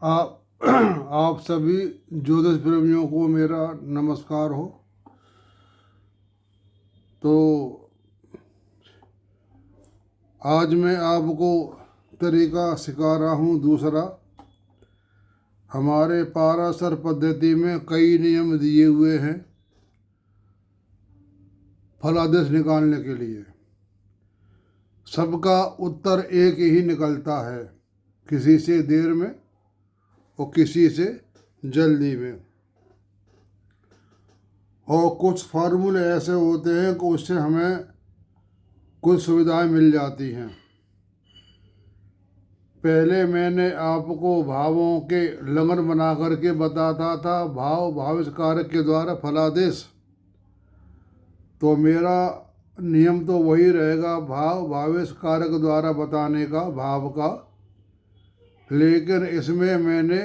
आप आप सभी ज्योतिष प्रेमियों को मेरा नमस्कार हो। तो आज मैं आपको तरीका सिखा रहा हूँ दूसरा। हमारे पाराशर पद्धति में कई नियम दिए हुए हैं फलादेश निकालने के लिए। सबका उत्तर एक ही निकलता है, किसी से देर में और किसी से जल्दी में। और कुछ फार्मूले ऐसे होते हैं कि उससे हमें कुछ सुविधाएं मिल जाती हैं। पहले मैंने आपको भावों के लगन बना करके बताता था, भाव भावित कारक के द्वारा फलादेश। तो मेरा नियम तो वही रहेगा, भाव भावित कारक द्वारा बताने का, भाव का। लेकिन इसमें मैंने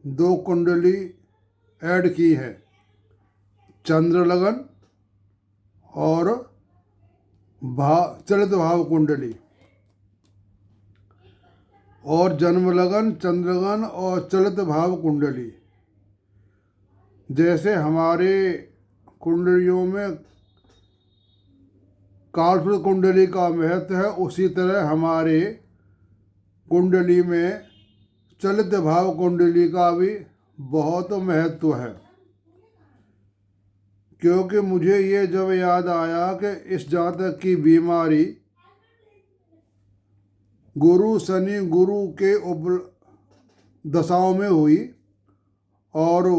2 कुंडली ऐड की है, चंद्र लगन और चलित भाव कुंडली। और जन्म लगन, चंद्रगन और चलित भाव कुंडली। जैसे हमारे कुंडलियों में कालपुरुष कुंडली का महत्व है, उसी तरह हमारे कुंडली में चलित भाव कुंडली का भी बहुत महत्व है। क्योंकि मुझे ये जब याद आया कि इस जातक की बीमारी गुरु शनि गुरु के दशाओं में हुई और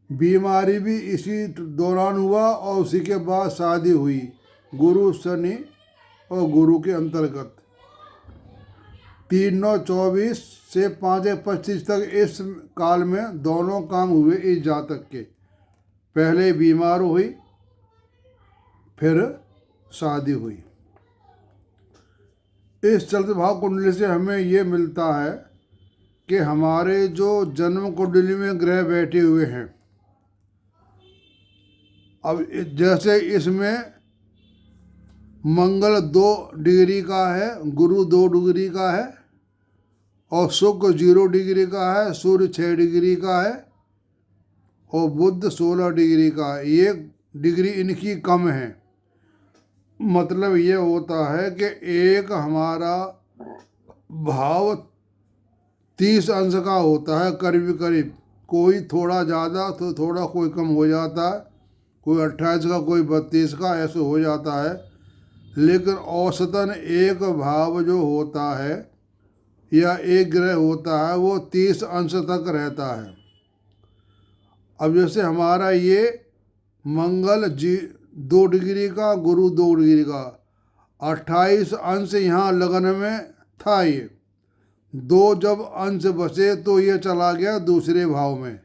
बीमारी भी इसी दौरान हुआ और उसी के बाद शादी हुई, गुरु शनि और गुरु के अंतर्गत। 3/9/24 से 5/25 तक इस काल में दोनों काम हुए इस जातक के। पहले बीमार हुई, फिर शादी हुई। इस चलित भाव कुंडली से हमें ये मिलता है कि हमारे जो जन्म कुंडली में ग्रह बैठे हुए हैं, अब जैसे इसमें मंगल 2 डिग्री का है, गुरु 2 डिग्री का है और शुक्र 0 डिग्री का है, सूर्य 6 डिग्री का है और बुध 16 डिग्री का है। 1 डिग्री इनकी कम है। मतलब ये होता है कि एक हमारा भाव 30 अंश का होता है करीब करीब। कोई थोड़ा ज़्यादा तो थोड़ा कोई कम हो जाता है, कोई 28 का, कोई 32 का, ऐसे हो जाता है। लेकिन औसतन एक भाव जो होता है या एक ग्रह होता है वो 30 अंश तक रहता है। अब जैसे हमारा ये मंगल 2 डिग्री का, गुरु 2 डिग्री का, 28 अंश यहाँ लगन में था। ये 2 जब अंश बचे तो ये चला गया दूसरे भाव में,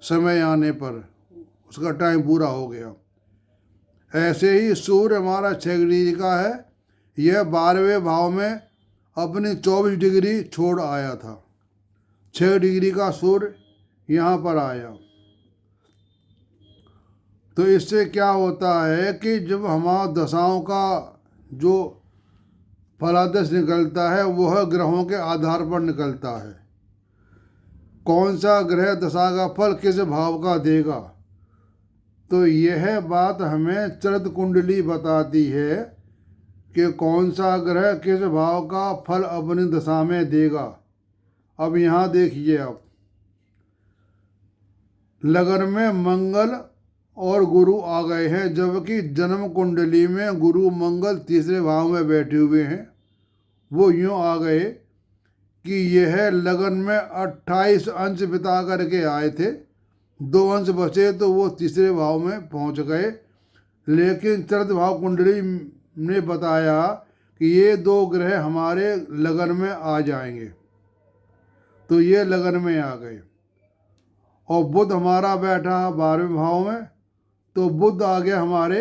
समय आने पर उसका टाइम पूरा हो गया। ऐसे ही सूर्य हमारा 6 डिग्री का है, यह 12वें भाव में अपनी 24 डिग्री छोड़ आया था। 6 डिग्री का सूर्य यहाँ पर आया। तो इससे क्या होता है कि जब हमारा दशाओं का जो फलादेश निकलता है वह ग्रहों के आधार पर निकलता है। कौन सा ग्रह दशा का फल किस भाव का देगा, तो यह बात हमें चरित कुंडली बताती है कि कौन सा ग्रह किस भाव का फल अपनी दशा में देगा। अब यहाँ देखिए, आप लगन में मंगल और गुरु आ गए हैं, जबकि जन्म कुंडली में गुरु मंगल तीसरे भाव में बैठे हुए हैं। वो यूँ आ गए कि यह लगन में 28 अंश बिता करके आए थे, 2 अंश बचे तो वो तीसरे भाव में पहुंच गए। लेकिन चरित भाव कुंडली ने बताया कि ये 2 ग्रह हमारे लगन में आ जाएंगे, तो ये लगन में आ गए। और बुध हमारा बैठा 12वें भाव में, तो बुध आ गया हमारे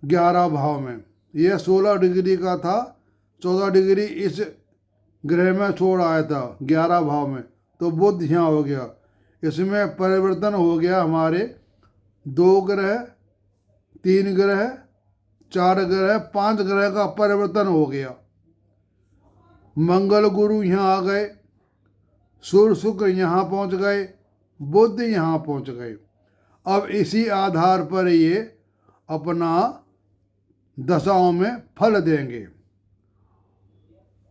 11 भाव में। यह 16 डिग्री का था, 14 डिग्री इस ग्रह में छोड़ आया था 11 भाव में, तो बुध यहाँ हो गया। इसमें परिवर्तन हो गया, हमारे 2 ग्रह, 3 ग्रह, 4 ग्रह, 5 ग्रह का परिवर्तन हो गया। मंगल गुरु यहाँ आ गए, सूर्य शुक्र यहाँ पहुँच गए, बुध यहाँ पहुँच गए। अब इसी आधार पर ये अपना दशाओं में फल देंगे।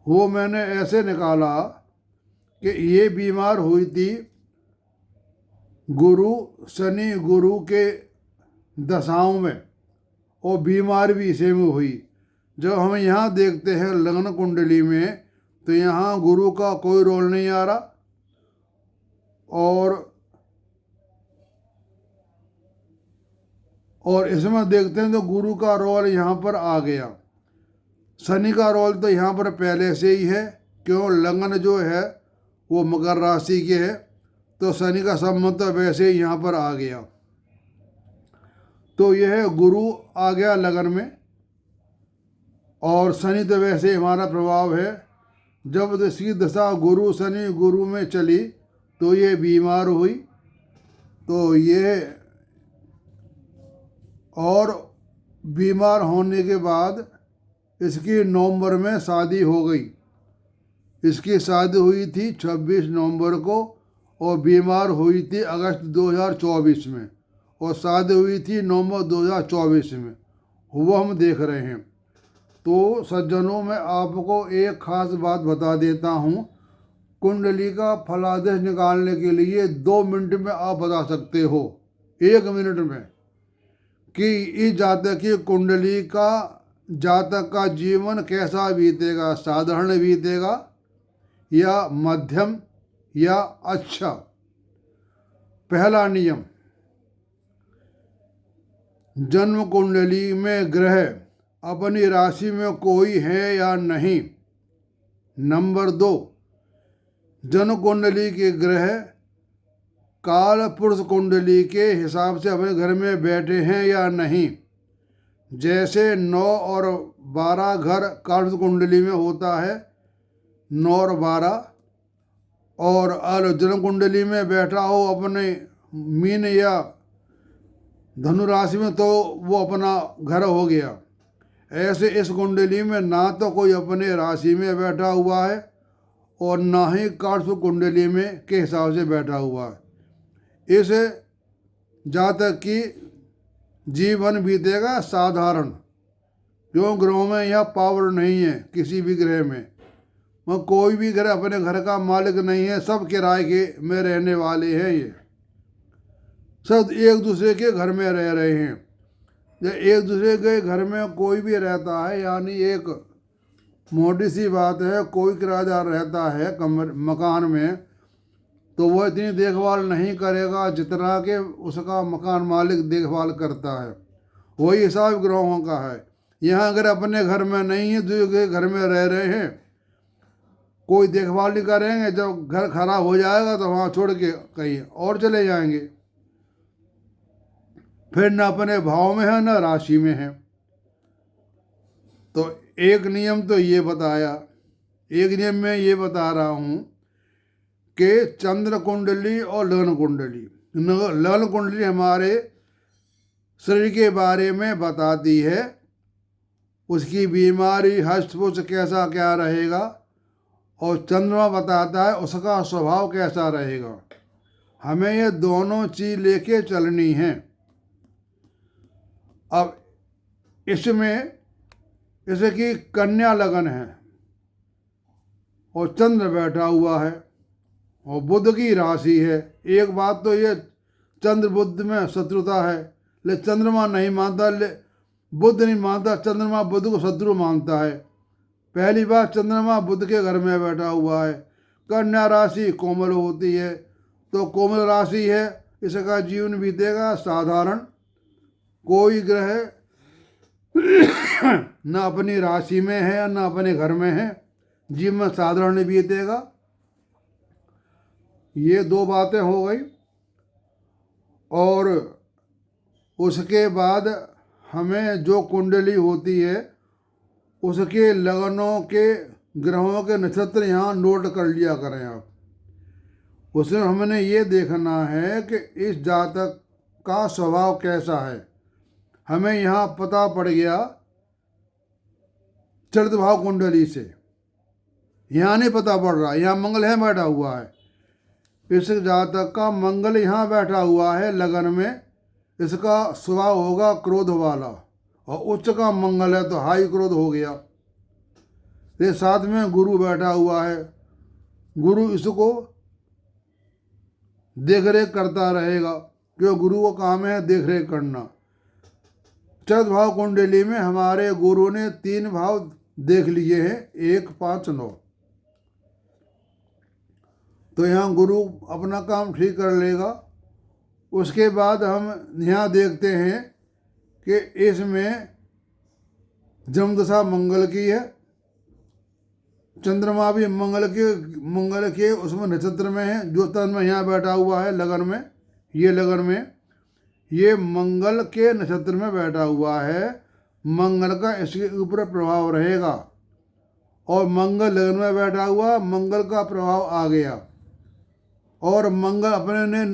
वो मैंने ऐसे निकाला कि ये बीमार हुई थी गुरु शनि गुरु के दशाओं में, और बीमार भी इसी में हुई। जब हम यहाँ देखते हैं लग्न कुंडली में, तो यहाँ गुरु का कोई रोल नहीं आ रहा, और इसमें देखते हैं तो गुरु का रोल यहाँ पर आ गया। शनि का रोल तो यहाँ पर पहले से ही है, क्यों, लग्न जो है वो मकर राशि के है, तो शनि का संबंध तो वैसे ही यहाँ पर आ गया। तो यह गुरु आ गया लगन में, और शनि तो वैसे हमारा प्रभाव है। जब इसकी दशा गुरु शनि गुरु में चली तो ये बीमार हुई। तो ये और बीमार होने के बाद इसकी नवंबर में शादी हो गई। इसकी शादी हुई थी 26 नवंबर को, और बीमार हुई थी अगस्त 2024 में, और शादी हुई थी नवंबर 2024 में। वो हम देख रहे हैं। तो सज्जनों, मैं आपको एक ख़ास बात बता देता हूँ। कुंडली का फलादेश निकालने के लिए 2 मिनट में आप बता सकते हो, 1 मिनट में, कि इस जातक की कुंडली का जातक का जीवन कैसा बीतेगा, साधारण बीतेगा या मध्यम या अच्छा। पहला नियम, जन्म कुंडली में ग्रह अपनी राशि में कोई है या नहीं। नंबर 2, जन्म कुंडली के ग्रह काल पुरुष कुंडली के हिसाब से अपने घर में बैठे हैं या नहीं। जैसे 9 और 12 घर काल पुरुष कुंडली में होता है, 9 और 12, और जन्म कुंडली में बैठा हो अपने मीन या धनु राशि में, तो वो अपना घर हो गया। ऐसे इस कुंडली में ना तो कोई अपने राशि में बैठा हुआ है, और ना ही काल कुंडली में के हिसाब से बैठा हुआ है। इस जातक की जीवन बीतेगा साधारण, क्यों, ग्रहों में यह पावर नहीं है किसी भी ग्रह में। वह कोई भी ग्रह अपने घर का मालिक नहीं है, सब किराए के में रहने वाले हैं। ये सब एक दूसरे के घर में रह रहे हैं। जब एक दूसरे के घर में कोई भी रहता है, यानी एक मोटी सी बात है, कोई किराएदार रहता है मकान में, तो वह इतनी देखभाल नहीं करेगा जितना कि उसका मकान मालिक देखभाल करता है। वही हिसाब ग्रहों का है। यहाँ अगर अपने घर में नहीं है, दूसरे के घर में रह रहे हैं, कोई देखभाल नहीं करेंगे, जब घर खराब हो जाएगा तो वहाँ छोड़ के कहीं और चले जाएंगे। फिर न अपने भाव में है न राशि में है। तो एक नियम तो ये बताया। एक नियम में ये बता रहा हूँ कि चंद्र कुंडली और लग्न कुंडली, लग्न कुंडली हमारे शरीर के बारे में बताती है, उसकी बीमारी हष्ट-पुष्ट कैसा क्या रहेगा, और चंद्रमा बताता है उसका स्वभाव कैसा रहेगा। हमें ये दोनों चीज़ लेके चलनी है। अब इसमें जैसे कि कन्या लगन है और चंद्र बैठा हुआ है और बुध की राशि है। एक बात तो ये, चंद्र बुध में शत्रुता है, लेकिन चंद्रमा नहीं मानता, बुध नहीं मानता, चंद्रमा बुध को शत्रु मानता है। पहली बात, चंद्रमा बुध के घर में बैठा हुआ है। कन्या राशि कोमल होती है, तो कोमल राशि है, इसका जीवन बीतेगा साधारण। कोई ग्रह न अपनी राशि में है न अपने घर में है, जीवन साधारण बीतेगा। ये 2 बातें हो गई। और उसके बाद हमें जो कुंडली होती है उसके लगनों के ग्रहों के नक्षत्र यहाँ नोट कर लिया करें आप। उसमें हमने ये देखना है कि इस जातक का स्वभाव कैसा है। हमें यहाँ पता पड़ गया चरित्र भाव कुंडली से। यहाँ नहीं पता पड़ रहा, यहाँ मंगल यहाँ बैठा हुआ है। इस जातक का मंगल यहाँ बैठा हुआ है लगन में, इसका स्वभाव होगा क्रोध वाला, और उच्च का मंगल है तो हाई क्रोध हो गया। ये साथ में गुरु बैठा हुआ है, गुरु इसको देख रेख करता रहेगा, क्यों गुरु का काम है देख रेख करना। चौथ भाव कुंडली में हमारे गुरु ने 3 भाव देख लिए हैं, 1, 5, 9। तो यहाँ गुरु अपना काम ठीक कर लेगा। उसके बाद हम यहाँ देखते हैं कि इसमें जन्मदशा मंगल की है, चंद्रमा भी मंगल के उसमें नक्षत्र में है, जो तन में यहाँ बैठा हुआ है लगन में, ये लगन में ये मंगल के नक्षत्र में बैठा हुआ है। मंगल का इसके ऊपर प्रभाव रहेगा, और मंगल लगन में बैठा हुआ, मंगल का प्रभाव आ गया, और मंगल अपने ने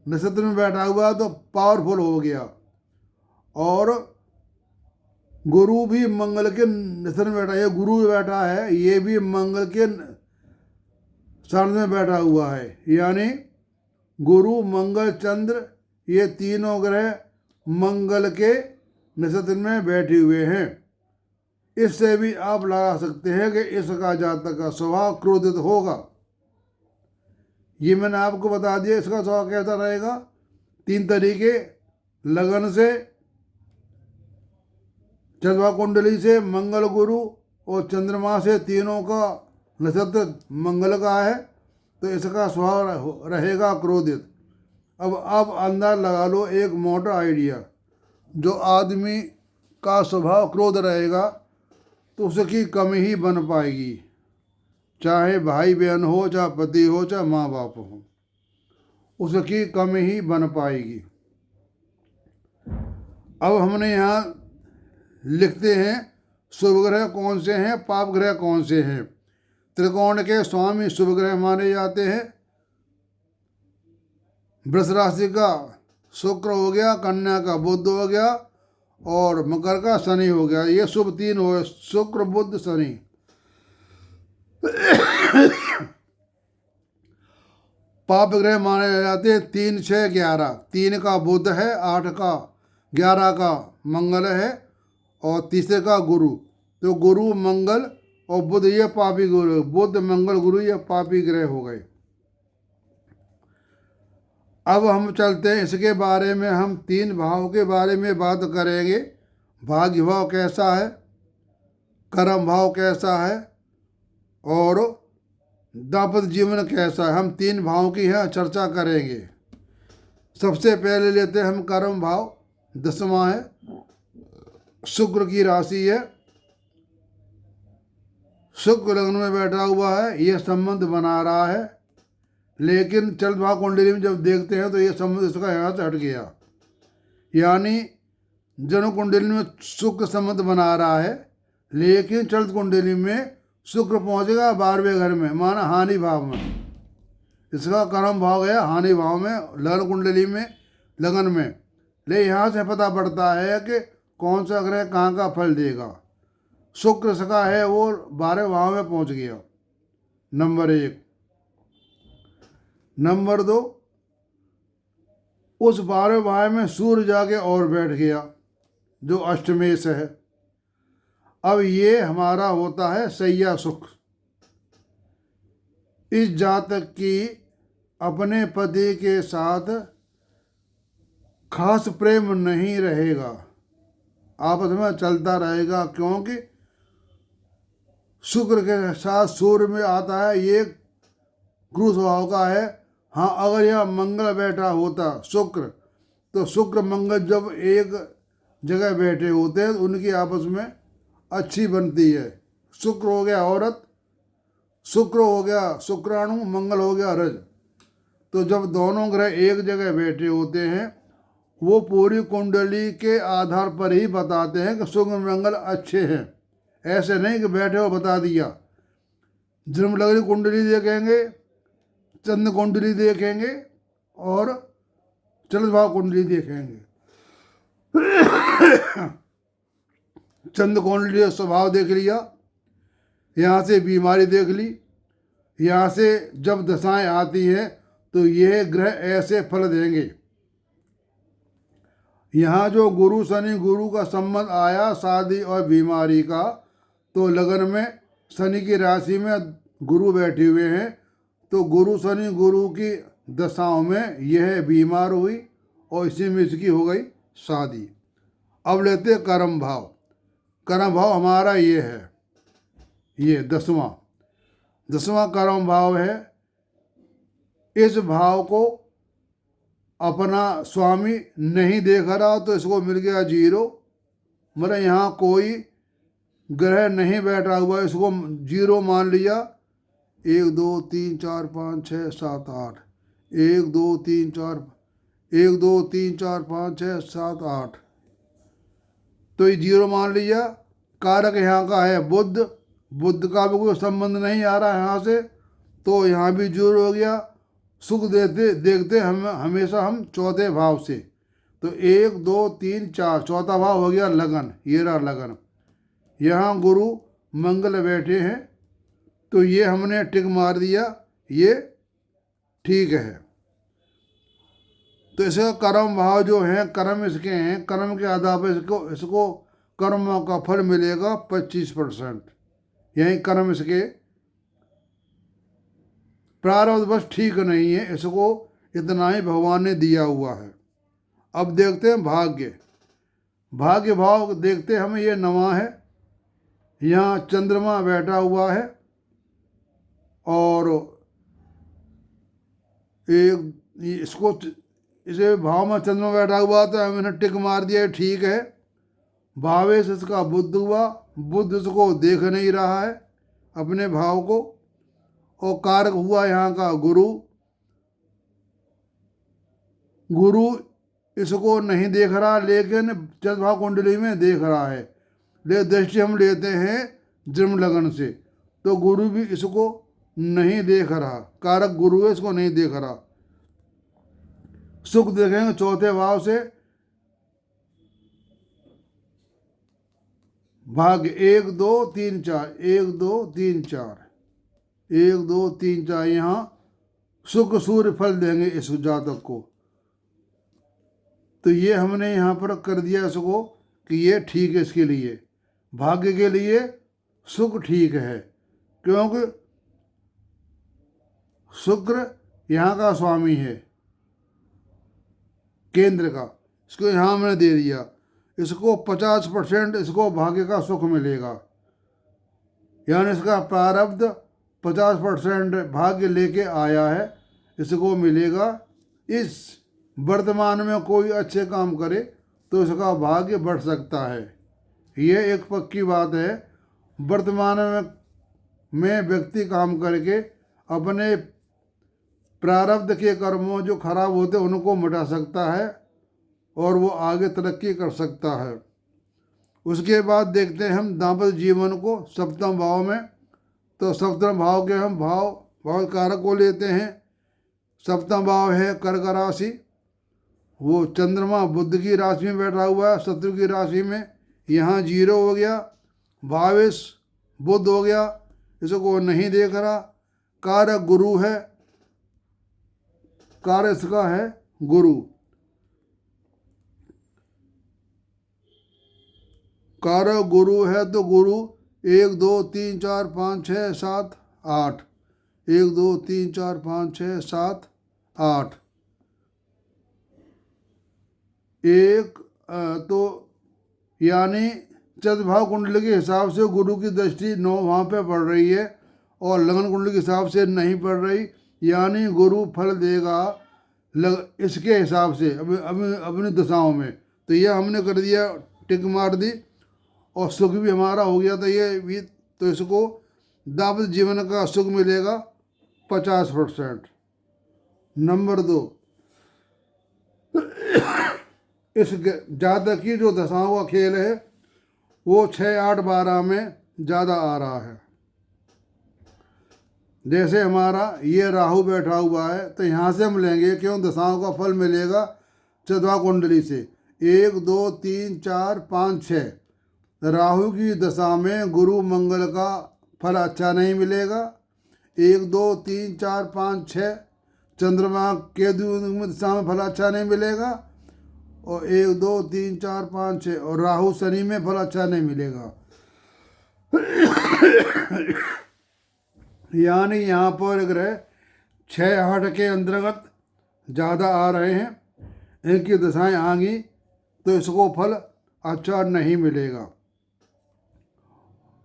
नक्षत्र में बैठा हुआ तो पावरफुल हो गया। और गुरु भी मंगल के नक्षत्र में बैठा है, ये गुरु बैठा है, ये भी मंगल के साथ में बैठा हुआ है। यानी गुरु मंगल चंद्र ये तीनों ग्रह मंगल के नक्षत्र में बैठे हुए हैं। इससे भी आप लगा सकते हैं कि इसका जातक का स्वभाव क्रोधित होगा। ये मैंने आपको बता दिया इसका स्वभाव कैसा रहेगा। 3 तरीके, लगन से, चंद्रमा कुंडली से, मंगल गुरु और चंद्रमा से, तीनों का नक्षत्र मंगल का है, तो इसका स्वभाव रहेगा क्रोधित। अब अंदाज लगा लो एक मोटा आइडिया, जो आदमी का स्वभाव क्रोध रहेगा तो उसकी कमी ही बन पाएगी, चाहे भाई बहन हो, चाहे पति हो, चाहे माँ बाप हो, उसकी कमी ही बन पाएगी। अब हमने यहाँ लिखते हैं शुभ ग्रह कौन से हैं, पाप ग्रह कौन से हैं। त्रिकोण के स्वामी शुभ ग्रह माने जाते हैं। वृष राशि का शुक्र हो गया, कन्या का बुध हो गया, और मकर का शनि हो गया। ये शुभ 3 हो, शुक्र बुध शनि। पाप ग्रह माने जाते हैं 3, 6, 11। 3 का बुध है, 8 का 11 का मंगल है, और तीसरे का गुरु। तो गुरु मंगल और बुध ये पापी गुरु, बुध मंगल गुरु ये पापी ग्रह हो गए। अब हम चलते हैं इसके बारे में, हम 3 भाव के बारे में बात करेंगे। भाग्य भाव कैसा है, कर्म भाव कैसा है, और दाम्पत्य जीवन कैसा है। हम 3 भाव की है चर्चा करेंगे। सबसे पहले लेते हैं हम कर्म भाव, 10वां है, शुक्र की राशि है, शुक्र लग्न में बैठा हुआ है, ये संबंध बना रहा है। लेकिन चल भाव कुंडली में जब देखते हैं तो ये संबंध इसका यहाँ से हट गया। यानी जन्म कुंडली में शुक्र संबंध बना रहा है, लेकिन चल कुंडली में शुक्र पहुँचेगा 12वें घर में, माना हानि भाव में। इसका कर्म भाव गया हानि भाव में, लग्न कुंडली में, लगन में। ले यहाँ से पता पड़ता है कि कौन सा ग्रह कहाँ का फल देगा। शुक्र सका है वो 12वें भाव में पहुँच गया, नंबर 1। नंबर 2, उस 12वें भाव में सूर्य जाके और बैठ गया, जो अष्टमेश है। अब ये हमारा होता है सैया सुख। इस जातक की अपने पति के साथ खास प्रेम नहीं रहेगा, आपस में चलता रहेगा, क्योंकि शुक्र के साथ सूर्य में आता है, ये गुरु स्वभाव का है। हाँ, अगर यह मंगल बैठा होता शुक्र, तो शुक्र मंगल जब एक जगह बैठे होते हैं तो उनकी आपस में अच्छी बनती है। शुक्र हो गया औरत, शुक्र हो गया शुक्राणु, मंगल हो गया रज। तो जब दोनों ग्रह एक जगह बैठे होते हैं, वो पूरी कुंडली के आधार पर ही बताते हैं कि शुक्र मंगल अच्छे हैं। ऐसे नहीं कि बैठे हो बता दिया। जन्म लग्न कुंडली देखेंगे, चंद्र कुंडली देखेंगे, और चल भाव कुंडली देखेंगे। चंद्र कुंडली स्वभाव देख लिया, यहाँ से बीमारी देख ली। यहाँ से जब दशाएं आती हैं तो यह ग्रह ऐसे फल देंगे। यहाँ जो गुरु शनि गुरु का संबंध आया शादी और बीमारी का, तो लगन में शनि की राशि में गुरु बैठे हुए हैं, तो गुरु शनि गुरु की दशाओं में यह बीमार हुई और इसी में इसकी हो गई शादी। अब लेते कर्म भाव। कर्म भाव हमारा ये है, ये 10वां कर्म भाव है। इस भाव को अपना स्वामी नहीं देख रहा तो इसको मिल गया 0। मतलब यहाँ कोई ग्रह नहीं बैठा हुआ, इसको 0 मान लिया। 1 2 3 4 5 6 7 8, 1 2 3 4 1 2 3 4 5 6 7 8, तो ये 0 मान लिया। कारक यहाँ का है बुध, बुध का भी कोई संबंध नहीं आ रहा यहाँ से, तो यहाँ भी 0 हो गया। सुख देते देखते हम हमेशा हम चौथे भाव से, तो 1 2 3 4, चौथा भाव हो गया लगन। ये रहा लगन। यहाँ गुरु मंगल बैठे हैं, तो ये हमने टिक मार दिया, ये ठीक है। तो इसका कर्म भाव जो है, कर्म इसके हैं, कर्म के आधार पर इसको कर्मों का फल मिलेगा 25%। यही कर्म इसके प्रारब्ध बस ठीक नहीं है, इसको इतना ही भगवान ने दिया हुआ है। अब देखते हैं भाग्य। भाग्य भाव देखते हैं हमें, ये 9वां है। यहाँ चंद्रमा बैठा हुआ है और इसको इसे भाव में चंद्रमा बैठा हुआ तो मैंने टिक मार दिया, ठीक है। भावेश इसका बुध हुआ, बुध इसको देख नहीं रहा है अपने भाव को। और कारक हुआ यहाँ का गुरु, गुरु इसको नहीं देख रहा लेकिन चतुर्भाव कुंडली में देख रहा है। ले दृष्टि हम लेते हैं जन्म लगन से, तो गुरु भी इसको नहीं देख रहा, कारक गुरु है, इसको नहीं देख रहा। सुख देखेंगे चौथे भाव से। भाग्य 1 2 3 4, 1 2 3 4, 1 2 3 4, यहाँ सुख सूर्य फल देंगे इस जातक को। तो ये हमने यहाँ पर कर दिया इसको कि ये ठीक है इसके लिए। भाग्य के लिए सुख ठीक है, क्योंकि शुक्र यहाँ का स्वामी है केंद्र का, इसको यहाँ हमने दे दिया। इसको 50% इसको भाग्य का सुख मिलेगा, यानी इसका प्रारब्ध 50% भाग्य लेके आया है, इसको मिलेगा। इस वर्तमान में कोई अच्छे काम करे तो इसका भाग्य बढ़ सकता है, ये एक पक्की बात है। वर्तमान में व्यक्ति काम करके अपने प्रारब्ध के कर्मों जो खराब होते उनको मिटा सकता है और वो आगे तरक्की कर सकता है। उसके बाद देखते हैं हम दाम्पत्य जीवन को 7वें भाव में। तो 7वें भाव के हम भाव कारक को लेते हैं। 7वां भाव है कर्क राशि, वो चंद्रमा बुध की राशि में बैठा हुआ है, शत्रु की राशि में। यहाँ 0 हो गया, भावेश बुध हो गया, इसको नहीं देख रहा। कारक गुरु है, कारक इसका है गुरु। कारक गुरु है तो गुरु 1 2 3 4 5 6 7 8, 1 2 3 4 5 6 7 8, एक तो यानी चतुर्भाव कुंडली के हिसाब से गुरु की दृष्टि 9 वहाँ पे पड़ रही है और लगन कुंडली के हिसाब से नहीं पड़ रही, यानी गुरु फल देगा इसके हिसाब से अपनी दशाओं में। तो ये हमने कर दिया, टिक मार दी और सुख भी हमारा हो गया। तो ये भी, तो इसको दाम्पत्य जीवन का सुख मिलेगा 50%। नंबर 2, इस जातक की जो दशाओं का खेल है वो 6 8 12 में ज़्यादा आ रहा है। जैसे हमारा ये राहु बैठा हुआ है तो यहाँ से हम लेंगे, क्यों दशाओं का फल मिलेगा चतुर्भुज कुंडली से। 1 2 3 4 5 6 राहु की दशा में गुरु मंगल का फल अच्छा नहीं मिलेगा। 1 2 3 4 5 6 चंद्रमा केतु दिशा में फल अच्छा नहीं मिलेगा। और 1 2 3 4 5 6 और राहु शनि में फल अच्छा नहीं मिलेगा। यानी यहाँ पर ग्रह 6 8 के अंतर्गत ज़्यादा आ रहे हैं, इनकी दशाएं आएंगी तो इसको फल अच्छा नहीं मिलेगा।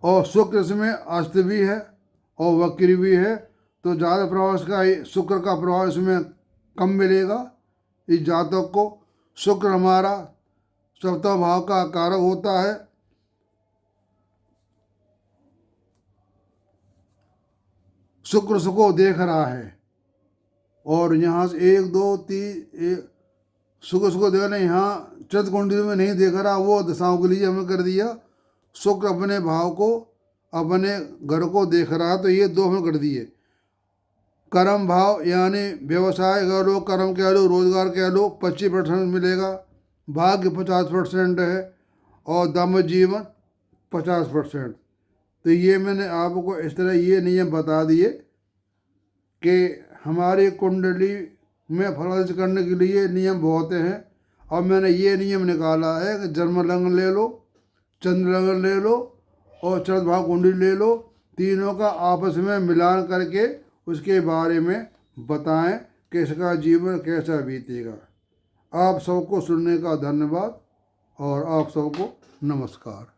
और शुक्र इसमें अस्त भी है और वक्री भी है, तो ज़्यादा प्रभाव इसका शुक्र का प्रभाव इसमें कम मिलेगा इस जातक को। शुक्र हमारा सप्तम भाव का कारक होता है। शुक्र उसको देख रहा है और यहाँ से 1 2 3 शुक्र उसको देख रहे, यहाँ चतुर्थ कुंडली में नहीं देख रहा, वो दशाओं के लिए हमें कर दिया। शुक्र अपने भाव को, अपने घर को देख रहा, तो ये 2 हमें कर दिए। कर्म भाव यानी व्यवसाय कह लो, कर्म कह लो, रोजगार कह लो, 25% मिलेगा। भाग्य 50% है और दाम्पत्य जीवन 50%। तो ये मैंने आपको इस तरह ये नियम बता दिए कि हमारी कुंडली में फल करने के लिए नियम बहुत हैं। और मैंने ये नियम निकाला है कि जन्म लग्न ले लो, चंद्र लग्न ले लो और चतुर्थ भाव कुंडली ले लो, तीनों का आपस में मिलान करके उसके बारे में बताएं कि इसका जीवन कैसा बीतेगा। आप सबको सुनने का धन्यवाद और आप सबको नमस्कार।